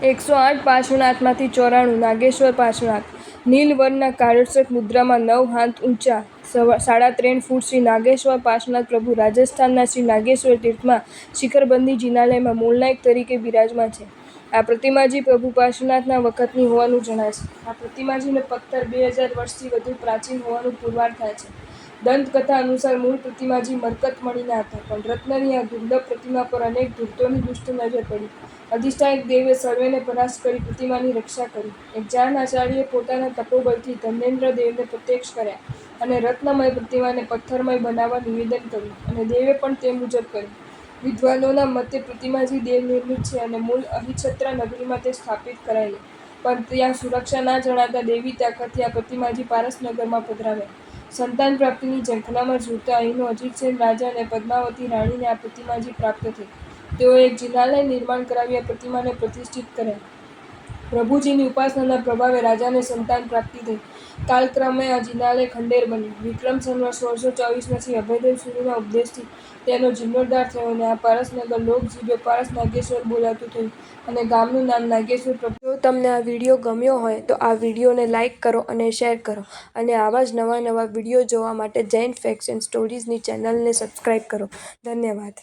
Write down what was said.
108 પાર્શ્વનાથમાંથી 94 નાગેશ્વર પાર્શ્વનાથ નીલવર્ણના કાળોત્સક મુદ્રામાં 9 હાથ ઊંચા 3.5 ફૂટ શ્રી નાગેશ્વર પાર્શ્વનાથ પ્રભુ રાજસ્થાનના શ્રી નાગેશ્વર તીર્થમાં શિખરબંધી જિનાલયમાં મૂળનાયક તરીકે બિરાજમાન છે. આ પ્રતિમાજી પ્રભુ પાર્શ્વનાથના વખતની હોવાનું જણાય છે. આ પ્રતિમાજીનો પથ્થર 2000 વર્ષથી વધુ પ્રાચીન હોવાનું પુરવાર થાય છે. દંતકથા અનુસાર મૂળ પ્રતિમાજી મરકત મણીના હતા, પણ રત્નની આ દુર્લભ પ્રતિમા પર અનેક ધૂર્તોની દુષ્ટ નજર પડી. અધિષ્ઠાયક દેવે સર્વેને પરાસ્ત કરી પ્રતિમાની રક્ષા કરી. એક જાણ આચાર્યે પોતાના તપોબળથી ધનેન્દ્ર દેવને પ્રત્યક્ષ કર્યા અને રત્નમય પ્રતિમાને પથ્થરમય બનાવવા નિવેદન કર્યું, અને દેવે પણ તે મુજબ કર્યું. વિદ્વાનોના મતે પ્રતિમાજી દેવ નિર્મિત છે અને મૂળ અહિછત્રા નગરીમાં તે સ્થાપિત કરાયેલી, પણ ત્યાં સુરક્ષા ના જણાતા દેવી તાકતથી આ પ્રતિમાજી પારસનગરમાં પધરાવ્યા. સંતાન પ્રાપ્તિની ઝંખનામાં ઝૂરતા અહીંનો અજીતસેન રાજા અને પદ્માવતી રાણીને આ પ્રતિમાજી પ્રાપ્ત થઈ. તેઓએ એક જિનાલય નિર્માણ કરાવી આ પ્રતિમાને પ્રતિષ્ઠિત કર્યા. પ્રભુજીની ઉપાસનાના પ્રભાવે રાજાને સંતાન પ્રાપ્તિ થઈ. કાલક્રમે આ જિનાલય ખંડેર બન્યું. વિક્રમ સંવત 1624માં શ્રી અભયદેવ સુરીના ઉપદેશથી તેનો જીર્ણોદ્ધાર થયો અને આ પારસનગર લોકજીભે પારસ નાગેશ્વર બોલાતું થયું અને ગામનું નામ નાગેશ્વર પ્રભુ. જો તમને આ વિડીયો ગમ્યો હોય તો આ વિડીયોને લાઇક કરો અને શેર કરો, અને આવા જ નવા વિડીયો જોવા માટે જૈન ફેક્ટ્સ એન્ડ સ્ટોરીઝની ચેનલને સબસ્ક્રાઇબ કરો. ધન્યવાદ.